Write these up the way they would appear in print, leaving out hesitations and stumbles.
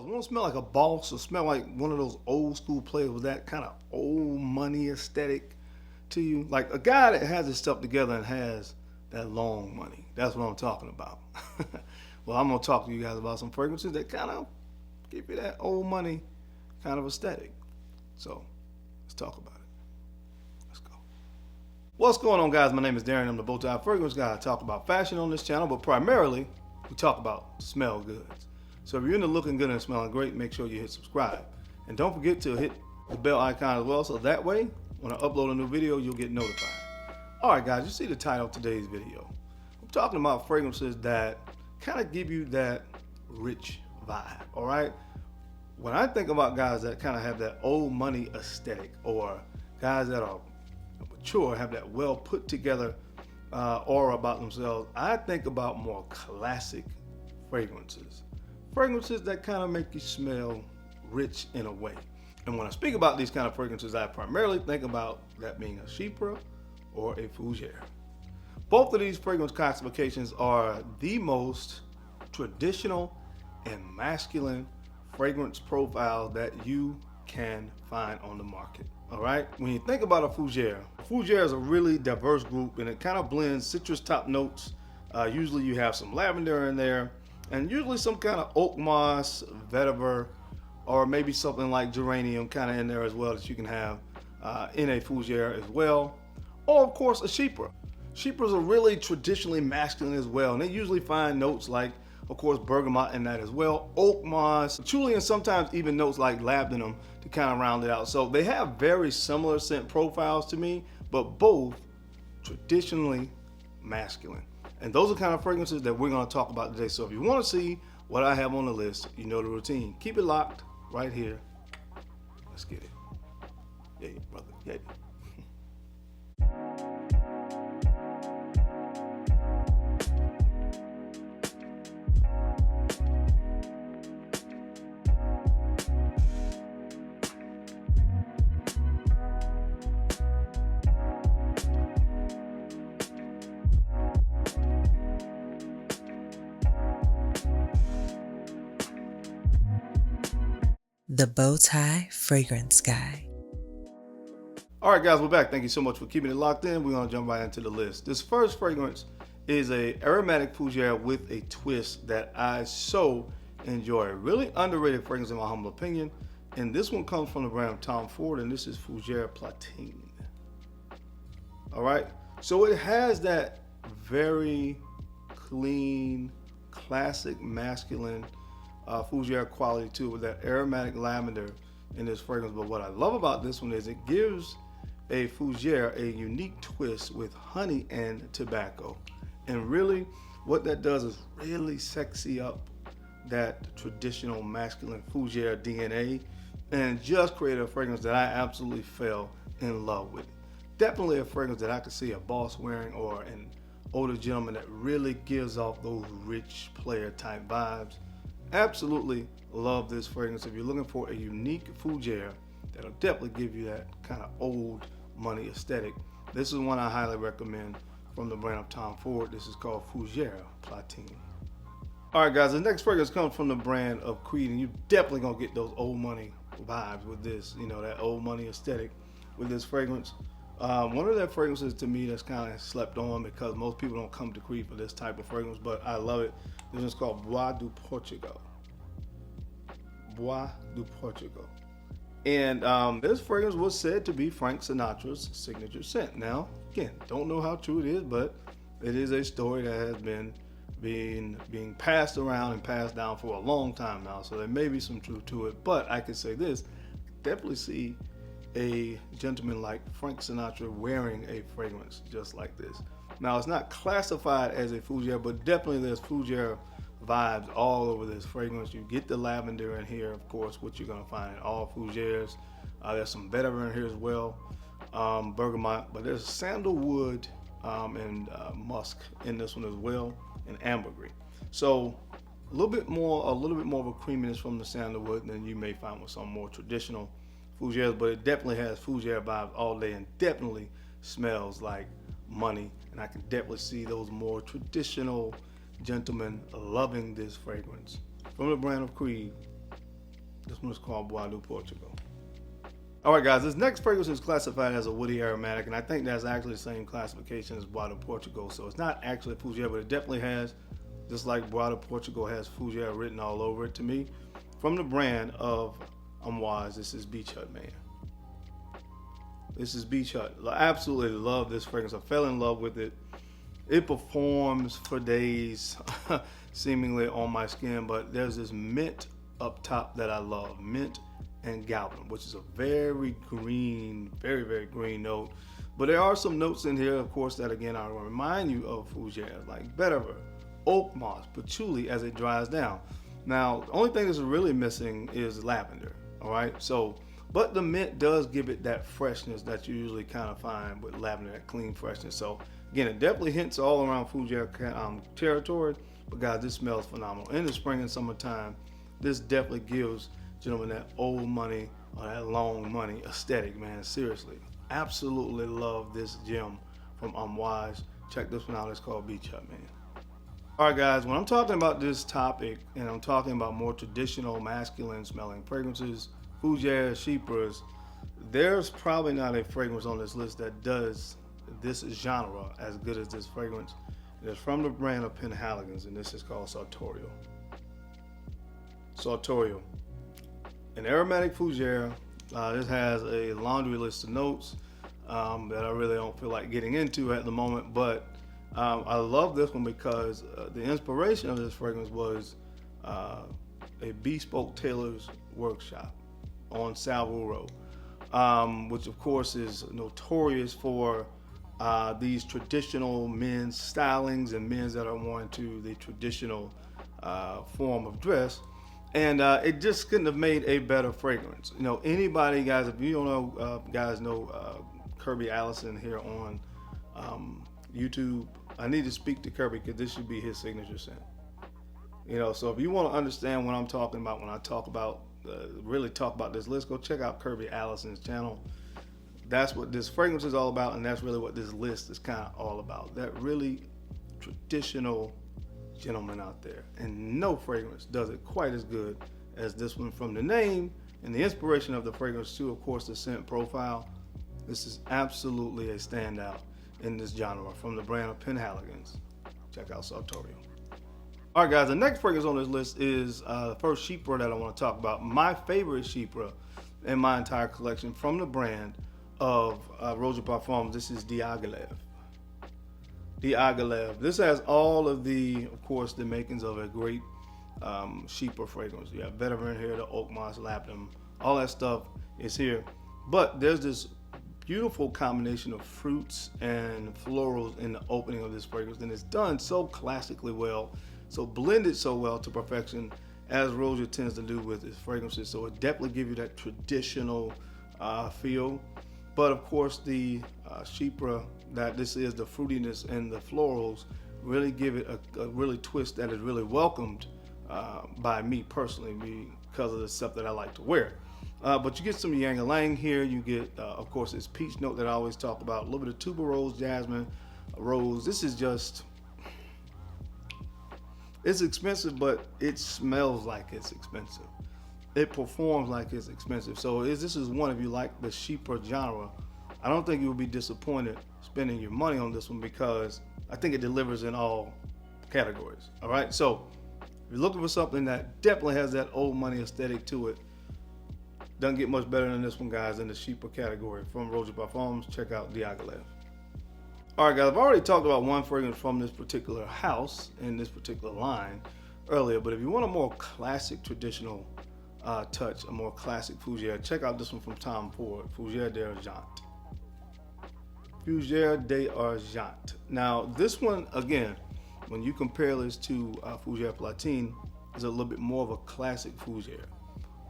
Want to smell like a boss or smell like one of those old school players with that kind of old money aesthetic to you? Like a guy that has his stuff together and has that long money. That's what I'm talking about. Well, I'm going to talk to you guys about some fragrances that kind of give you that old money kind of aesthetic. So let's talk about it. Let's go. What's going on, guys? My name is Darren. I'm the Bowtie Fragrance Guy. I talk about fashion on this channel, but primarily we talk about smell goods. So if you're into looking good and smelling great, make sure you hit subscribe. And don't forget to hit the bell icon as well, so that way, when I upload a new video, you'll get notified. Alright guys, you see the title of today's video. I'm talking about fragrances that kind of give you that rich vibe, alright? When I think about guys that kind of have that old money aesthetic, or guys that are mature, have that well put together aura about themselves, I think about more classic fragrances. Fragrances that kind of make you smell rich in a way. And when I speak about these kind of fragrances, I primarily think about that being a Chypre or a Fougere. Both of these fragrance classifications are the most traditional and masculine fragrance profile that you can find on the market. All right, when you think about a Fougere is a really diverse group, and it kind of blends citrus top notes. Usually you have some lavender in there, and usually some kind of oak moss, vetiver, or maybe something like geranium kind of in there as well that you can have in a Fougere as well. Or of course a Chypre. Chypres are really traditionally masculine as well, and they usually find notes like, of course, bergamot in that as well, oak moss, patchouli, and sometimes even notes like labdanum to kind of round it out. So they have very similar scent profiles to me, but both traditionally masculine. And those are kind of fragrances that we're going to talk about today. So if you want to see what I have on the list, you know the routine. Keep it locked right here. Let's get it. Yeah, brother. Yeah. The Bowtie Fragrance Guy. Alright guys, we're back. Thank you so much for keeping it locked in. We're going to jump right into the list. This first fragrance is a aromatic Fougere with a twist that I so enjoy. Really underrated fragrance in my humble opinion. And this one comes from the brand of Tom Ford, and this is Fougere Platine. Alright, so it has that very clean, classic masculine Fougere quality too, with that aromatic lavender in this fragrance. But what I love about this one is it gives a Fougere a unique twist with honey and tobacco. And really what that does is really sexy up that traditional masculine Fougere DNA and just create a fragrance that I absolutely fell in love with. Definitely a fragrance that I could see a boss wearing, or an older gentleman that really gives off those rich player type vibes. Absolutely love this fragrance. If you're looking for a unique Fougere that'll definitely give you that kind of old money aesthetic, this is one I highly recommend from the brand of Tom Ford. This is called Fougere Platine. Alright guys, the next fragrance comes from the brand of Creed, and you're definitely gonna get those old money vibes with this, you know, that old money aesthetic with this fragrance. One of their fragrances to me that's kind of slept on because most people don't come to Creed for this type of fragrance, but I love it. This one's called Bois du Portugal. Bois du Portugal. And this fragrance was said to be Frank Sinatra's signature scent. Now, again, don't know how true it is, but it is a story that has been being passed around and passed down for a long time now. So there may be some truth to it, but I could say this, definitely see a gentleman like Frank Sinatra wearing a fragrance just like this. Now, it's not classified as a Fougere, but definitely there's Fougere vibes all over this fragrance. You get the lavender in here, of course, which you're going to find in all Fougeres. There's some vetiver in here as well, bergamot, but there's sandalwood and musk in this one as well, and ambergris. So a little bit more of a creaminess from the sandalwood than you may find with some more traditional Fougeres, but it definitely has Fougere vibes all day and definitely smells like money. And I can definitely see those more traditional gentlemen loving this fragrance. From the brand of Creed, This one is called Bois de Portugal. All right, guys, this next fragrance is classified as a woody aromatic, and I think that's actually the same classification as Bois de Portugal. So it's not actually a fougere, but it definitely has, just like Bois de Portugal has fougere written all over it to me. From the brand of Homme, this is Beach Hut, man. This is Beach Hut. I absolutely love this fragrance. I fell in love with it. It performs for days, seemingly on my skin, but there's this mint up top that I love. Mint and galbanum, which is a very green, very, very green note. But there are some notes in here, of course, that again, I will remind you of fougere, like vetiver, oak moss, patchouli as it dries down. Now, the only thing that's really missing is lavender, all right? So, but the mint does give it that freshness that you usually kind of find with lavender, that clean freshness. So again, it definitely hints all around fougere territory, but guys, this smells phenomenal. In the spring and summertime, this definitely gives gentlemen that old money or that long money aesthetic, man. Seriously, absolutely love this gem from Homme. Check this one out. It's called Beach Hut, man. All right, guys, when I'm talking about this topic and I'm talking about more traditional masculine smelling fragrances, fougere, chypres, there's probably not a fragrance on this list that does this genre as good as this fragrance. It's from the brand of Penhaligon's, and this is called Sartorio. Sartorio. An aromatic fougere. This has a laundry list of notes that I really don't feel like getting into at the moment, but I love this one because the inspiration of this fragrance was a bespoke tailor's workshop on Savile Row, which of course is notorious for these traditional men's stylings and men's that are more into the traditional form of dress. And it just couldn't have made a better fragrance. You know, anybody, guys, if you don't know, guys know Kirby Allison here on YouTube. I need to speak to Kirby because this should be his signature scent. You know, so if you want to understand what I'm talking about when I talk about, really talk about this list, go check out Kirby Allison's channel. That's what this fragrance is all about, and that's really what this list is kind of all about. That really traditional gentleman out there, and no fragrance does it quite as good as this one. From the name and the inspiration of the fragrance to, of course, the scent profile, this is absolutely a standout in this genre from the brand of Penhaligon's. Check out Sartorio. All right, guys, the next fragrance on this list is the first chypre that I want to talk about. My favorite chypre in my entire collection from the brand of Roger Parfums. This is diaghilev. Diaghilev. This has all of the, of course, the makings of a great chypre fragrance. You have vetiver in here, the oak moss, labdanum, all that stuff is here. But there's this beautiful combination of fruits and florals in the opening of this fragrance, and it's done so classically well, so blended so well to perfection, as Roger tends to do with his fragrances. So it definitely gives you that traditional feel. But of course, the chypre that this is, the fruitiness and the florals really give it a really twist that is really welcomed by me personally because of the stuff that I like to wear. But you get some ylang ylang here. You get, of course, this peach note that I always talk about. A little bit of tuberose, jasmine, rose. This is just, it's expensive, but it smells like it's expensive. It performs like it's expensive. So this is one, if you like the chypre genre, I don't think you will be disappointed spending your money on this one because I think it delivers in all categories. All right. So if you're looking for something that definitely has that old money aesthetic to it, doesn't get much better than this one, guys, in the chypre category from Roger Parfums. Check out diaghilev. All right, guys, I've already talked about one fragrance from this particular house in this particular line earlier, but if you want a more classic traditional touch, a more classic fougere, check out this one from Tom Ford, Fougere d'Argent. Fougere d'Argent. Now, this one, again, when you compare this to Fougere Platine, is a little bit more of a classic fougere.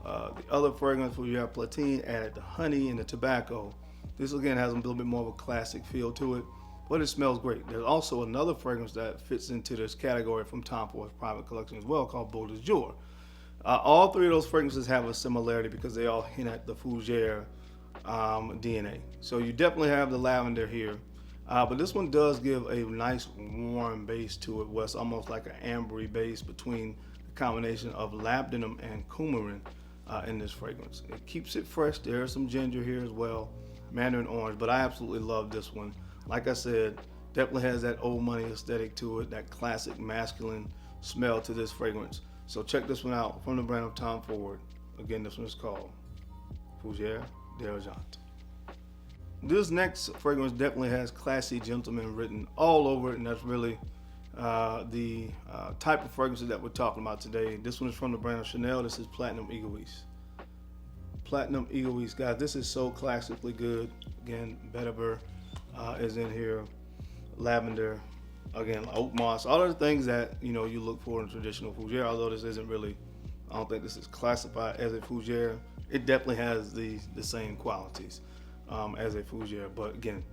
The other fragrance, Fougere Platine, added the honey and the tobacco. This again has a little bit more of a classic feel to it, but it smells great. There's also another fragrance that fits into this category from Tom Ford's private collection as well, called Beau de Jour. All three of those fragrances have a similarity because they all hint at the fougere DNA. So you definitely have the lavender here, but this one does give a nice warm base to it, where it's almost like an ambery base between the combination of labdanum and coumarin. in this fragrance. It keeps it fresh. There's some ginger here as well, mandarin orange, but I absolutely love this one. Like I said, definitely has that old money aesthetic to it, that classic masculine smell to this fragrance. So check this one out from the brand of Tom Ford. Again, this one is called Fougère d'Argent. This next fragrance definitely has Classy Gentleman written all over it, and that's really the type of fragrances that we're talking about today. This one is from the brand of Chanel. This is Platinum Egoist. Platinum Egoist, guys, this is so classically good. Again, vetiver is in here, lavender, again, oak moss, all of the things that you look for in traditional fougere. Although this isn't really, I don't think this is classified as a fougere. It definitely has the same qualities as a fougere, but again,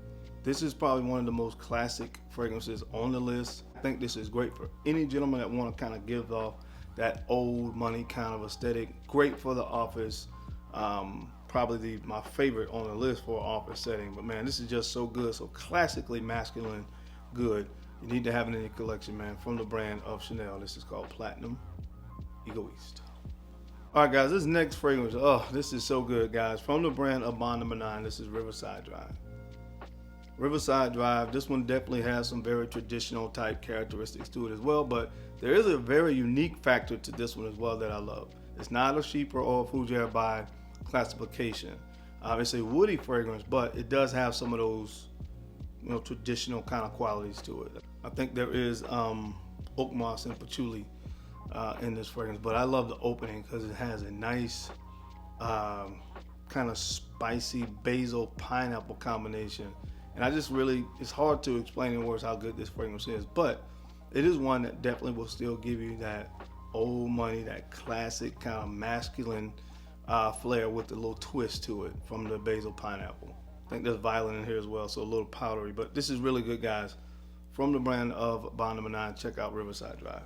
this is probably one of the most classic fragrances on the list. I think this is great for any gentleman that want to kind of give off that old money kind of aesthetic. Great for the office. Probably my favorite on the list for an office setting. But man, this is just so good, so classically masculine good. You need to have it in your collection, man, from the brand of Chanel. This is called Platinum Egoist. All right, guys, this next fragrance, oh, this is so good, guys. From the brand of Bond No. 9, this is Riverside Drive. Riverside Drive, this one definitely has some very traditional type characteristics to it as well, but there is a very unique factor to this one as well that I love. It's not a Chypre or a fougere by classification. It's a woody fragrance, but it does have some of those traditional kind of qualities to it. I think there is oak moss and patchouli in this fragrance, but I love the opening because it has a nice kind of spicy basil pineapple combination. And I just really, it's hard to explain in words how good this fragrance is, but it is one that definitely will still give you that old money, that classic kind of masculine flair with a little twist to it from the basil pineapple. I think there's violet in here as well, so a little powdery, but this is really good, guys. From the brand of Bond No. 9, check out Riverside Drive.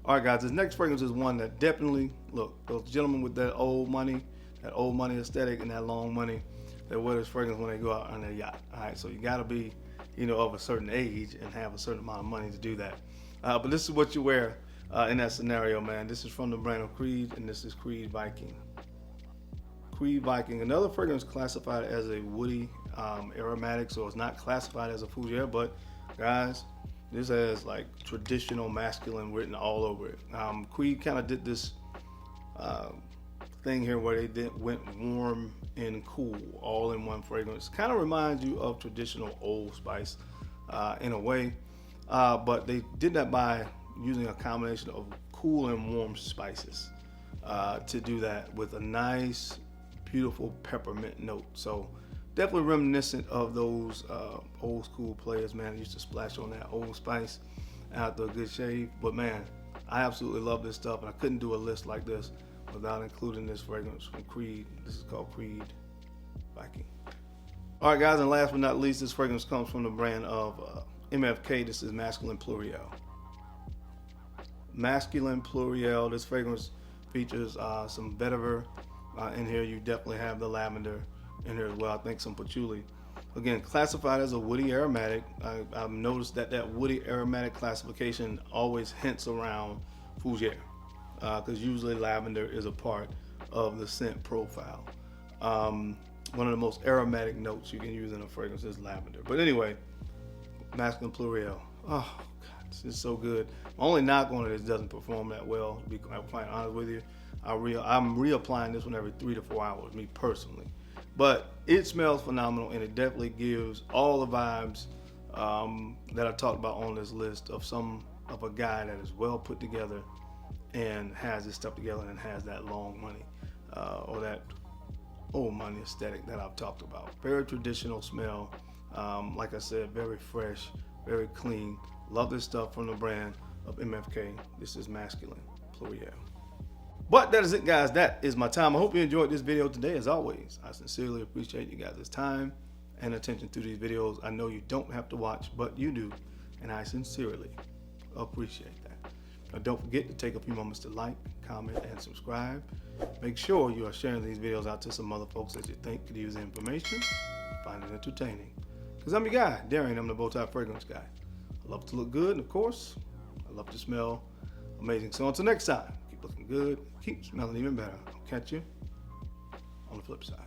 All right, guys, this next fragrance is one that definitely, look, those gentlemen with that old money aesthetic and that long money, they wear this fragrance when they go out on their yacht. All right, so you gotta be, of a certain age and have a certain amount of money to do that. But this is what you wear in that scenario, man. This is from the brand of Creed, and this is Creed Viking. Creed Viking, another fragrance classified as a woody aromatic, so it's not classified as a fougere, but guys, this has like traditional masculine written all over it. Creed kind of did this thing here where they went warm and cool all in one fragrance. Kind of reminds you of traditional Old Spice in a way, but they did that by using a combination of cool and warm spices to do that with a nice, beautiful peppermint note. So definitely reminiscent of those old school players, man. Used to splash on that Old Spice after a good shave. But man, I absolutely love this stuff, and I couldn't do a list like this without including this fragrance from Creed. This is called Creed Viking. All right, guys, and last but not least, this fragrance comes from the brand of MFK. This is Masculine Pluriel. Masculine Pluriel. This fragrance features some vetiver in here. You definitely have the lavender in here as well. I think some patchouli. Again, classified as a woody aromatic. I've noticed that woody aromatic classification always hints around fougere, because usually lavender is a part of the scent profile. One of the most aromatic notes you can use in a fragrance is lavender. But anyway, Masculine Pluriel. Oh God, this is so good. My only knock on it is it doesn't perform that well, to be quite honest with you. I'm reapplying this one every 3 to 4 hours, me personally. But it smells phenomenal, and it definitely gives all the vibes that I talked about on this list of a guy that is well put together and has his stuff together and has that long money or that old money aesthetic that I've talked about. Very traditional smell. Like I said, very fresh, very clean. Love this stuff from the brand of MFK. This is Masculine Pluriel. But that is it, guys. That is my time. I hope you enjoyed this video today. As always, I sincerely appreciate you guys' time and attention to these videos. I know you don't have to watch, but you do, and I sincerely appreciate that. Now, don't forget to take a few moments to like, comment, and subscribe. Make sure you are sharing these videos out to some other folks that you think could use the information and find it entertaining. Because I'm your guy, Darian. I'm the Bowtie Fragrance Guy. I love to look good, and of course, I love to smell amazing. So until next time, keep looking good. good, keep smelling even better. I'll catch you on the flip side.